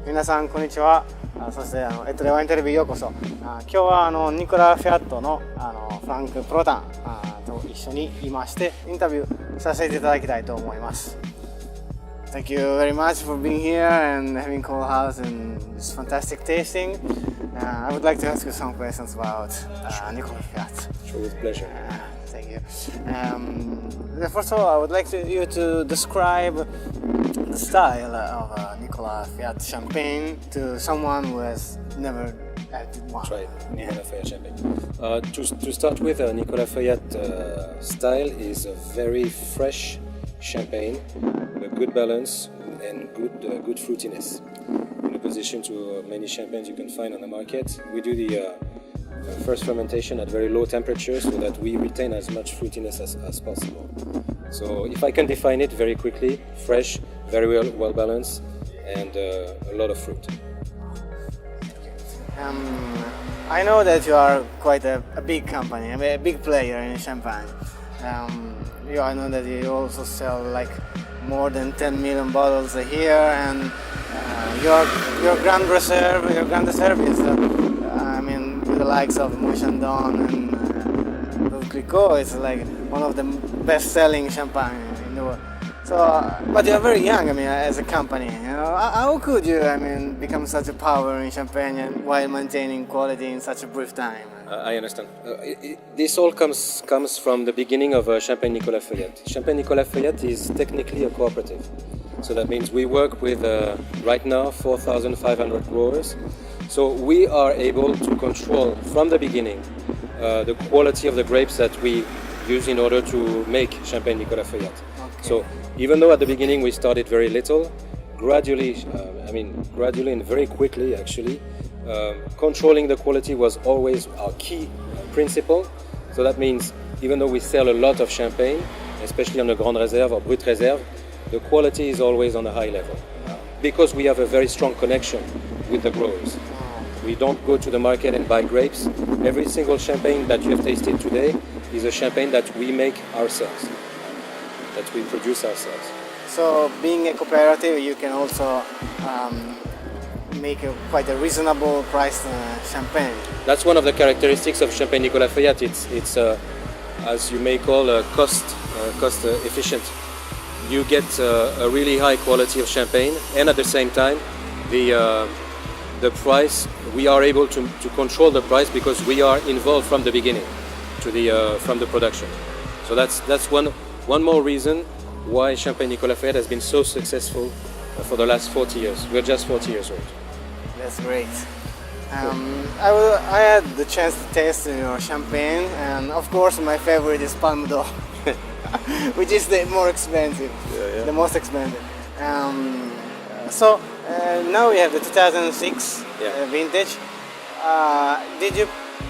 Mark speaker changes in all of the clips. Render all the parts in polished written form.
Speaker 1: 皆さんこんにちは。そしてエットレワインテレビへようこそ。今日はニコラ・フィアットのフランク・プロタンと一緒にいましてインタビューさせていただきたいと思います。Thank you very much for being here and having Cold House and this fantastic tasting. I would like to ask you some questions about Nicola Fiat.
Speaker 2: Sure, with pleasure.
Speaker 1: Thank you. First of all, I would like you to describe the style of Nicola Fiat champagne to someone who has never had one.
Speaker 2: Tried Nicola Fiat champagne. To start with, Nicola Fiat style is a very fresh champagne with a good balance and good fruitiness. In opposition to many champagnes you can find on the market, we do the first fermentation at very low temperatures so that we retain as much fruitiness as possible. So if I can define it very quickly, fresh, very well balanced, and a lot of fruit.
Speaker 1: I know that you are quite a big company, a big player in champagne. I know that you also sell like more than 10 million bottles a year, and your Grand Reserve is, with the likes of Mouchandon and Clicquot, it's like one of the best-selling champagne in the world. So, but you're very young, as a company. How could you, become such a power in champagne while maintaining quality in such a brief time?
Speaker 2: I understand. This all comes from the beginning of Champagne Nicola Fiat. Champagne Nicola Fiat is technically a cooperative. So that means we work with, right now, 4,500 growers. So we are able to control from the beginning the quality of the grapes that we use in order to make Champagne Nicola Fiat. Okay. So even though at the beginning we started very little, gradually and very quickly actually, controlling the quality was always our key principle. So that means even though we sell a lot of champagne, especially on the Grande Réserve or Brut Réserve, the quality is always on a high level because we have a very strong connection with the growers. We don't go to the market and buy grapes. Every single champagne that you have tasted today is a champagne that we make ourselves, that we produce ourselves.
Speaker 1: So being a cooperative, you can also make quite a reasonable priced champagne.
Speaker 2: That's one of the characteristics of Champagne Nicola Fiat. It's as you may call, cost efficient. You get a really high quality of champagne, and at the same time, the price, we are able to control the price because we are involved from the beginning from the production. So that's one more reason why Champagne Nicola Fiat has been so successful for the last 40 years. We're just 40 years old.
Speaker 1: That's great. I had the chance to taste your champagne, and of course my favorite is Palme d'Or, which is the more expensive, the most expensive. So now we have the 2006 vintage.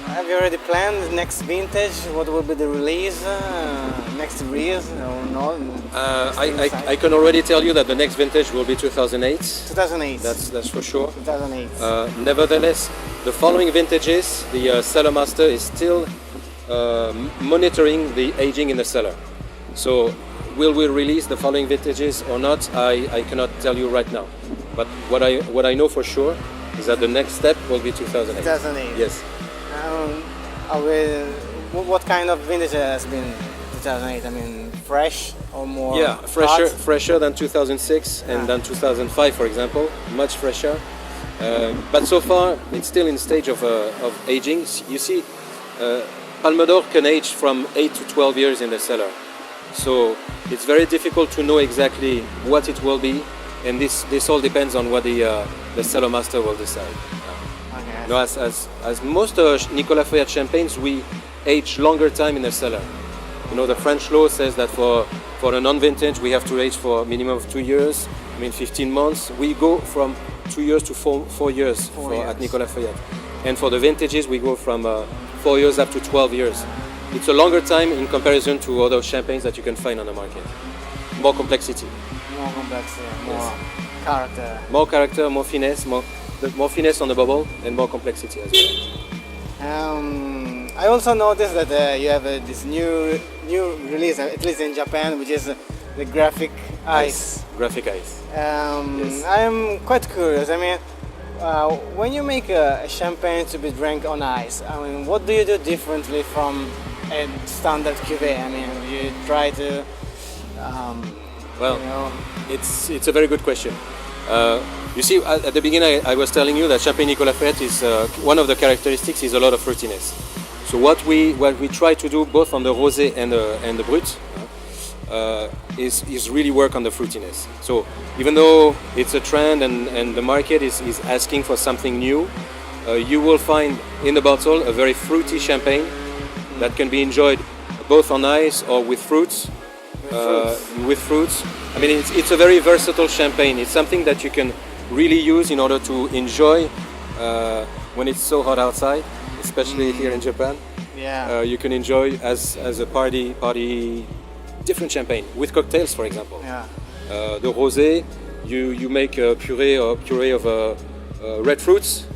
Speaker 1: Have you already planned the next vintage? What will be the release? Next release or no?
Speaker 2: I can already tell you that the next vintage will be 2008.
Speaker 1: 2008.
Speaker 2: That's for sure.
Speaker 1: 2008.
Speaker 2: Nevertheless, the following vintages, the cellar master is still monitoring the aging in the cellar. So, will we release the following vintages or not? I cannot tell you right now. But what I know for sure is that the next step will be 2008.
Speaker 1: 2008.
Speaker 2: Yes.
Speaker 1: What kind of vintage has been 2008? Fresh or more?
Speaker 2: Yeah, fresher than 2006 and than 2005, for example. Much fresher. But so far, it's still in stage of aging. You see, Palme d'Or can age from 8 to 12 years in the cellar. So it's very difficult to know exactly what it will be, and this all depends on what the cellar master will decide.
Speaker 1: Okay.
Speaker 2: No, as most Nicola Fiat champagnes, we age longer time in the cellar. The French law says that for a non-vintage we have to age for a minimum of 2 years, 15 months. We go from 2 years to 4 years at Nicola Fiat. And for the vintages we go from 4 years up to 12 years. It's a longer time in comparison to other champagnes that you can find on the market. More complexity.
Speaker 1: More complexity, more character.
Speaker 2: More character, more finesse on the bubble, and more complexity as well.
Speaker 1: I also noticed that you have this new release, at least in Japan, which is the graphic Ice.
Speaker 2: Graphic ice. Yes.
Speaker 1: I'm quite curious. I mean, when you make a champagne to be drank on ice, I mean, what do you do differently from a standard cuvée? I mean, you try to,
Speaker 2: Well,
Speaker 1: you know,
Speaker 2: it's a very good question. You see, at the beginning, I was telling you that Champagne Nicolas Fayette is one of the characteristics is a lot of fruitiness. So what we try to do both on the rosé and the brut is really work on the fruitiness. So even though it's a trend and the market is asking for something new, you will find in the bottle a very fruity champagne that can be enjoyed both on ice or with fruits. With fruits. I mean, it's a very versatile champagne. It's something that you can really use in order to enjoy when it's so hot outside, especially here in Japan.
Speaker 1: yeah.
Speaker 2: You can enjoy as a party different champagne with cocktails, for example.
Speaker 1: Yeah.
Speaker 2: The rosé, you make a puree of red fruits.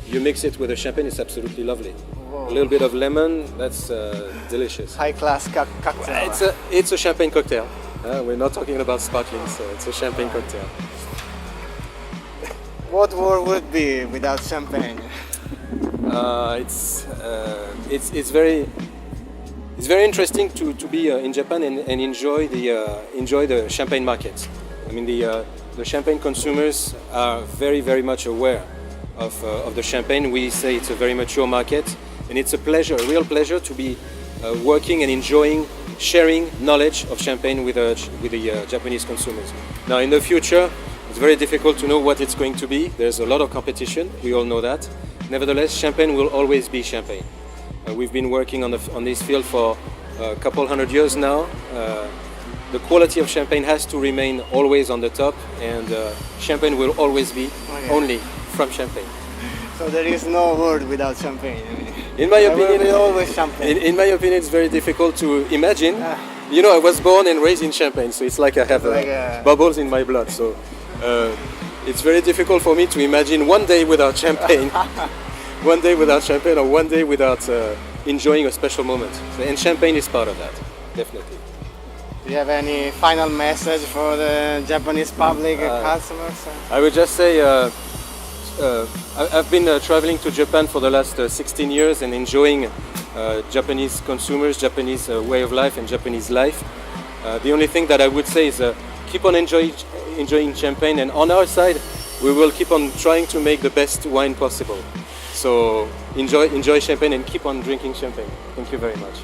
Speaker 2: You mix it with the champagne. It's absolutely lovely.
Speaker 1: Whoa.
Speaker 2: A little bit of lemon. That's delicious.
Speaker 1: High class cocktail.
Speaker 2: It's a champagne cocktail. We're not talking about sparkling, so it's a champagne cocktail.
Speaker 1: What world would it be without champagne?
Speaker 2: It's very interesting to be in Japan and enjoy the champagne market. I mean the champagne consumers are very much aware of the champagne. We say it's a very mature market, and it's a real pleasure to be working and enjoying, sharing knowledge of champagne with the Japanese consumers. Now in the future, it's very difficult to know what it's going to be. There's a lot of competition, we all know that. Nevertheless, champagne will always be champagne. We've been working on this field for a couple hundred years now. The quality of champagne has to remain always on the top, and champagne will always be only from champagne.
Speaker 1: So there is no world without champagne. I mean,
Speaker 2: In my
Speaker 1: there will
Speaker 2: opinion,
Speaker 1: be always champagne.
Speaker 2: in my opinion, it's very difficult to imagine. You know, I was born and raised in Champagne, so it's like I have bubbles in my blood. So it's very difficult for me to imagine one day without champagne, one day without champagne, or one day without enjoying a special moment. So, and champagne is part of that, definitely.
Speaker 1: Do you have any final message for the Japanese public customers?
Speaker 2: I would just say I've been traveling to Japan for the last 16 years and enjoying Japanese consumers, Japanese way of life and Japanese life. The only thing that I would say is keep on enjoying champagne, and on our side we will keep on trying to make the best wine possible. So enjoy champagne and keep on drinking champagne. Thank you very much.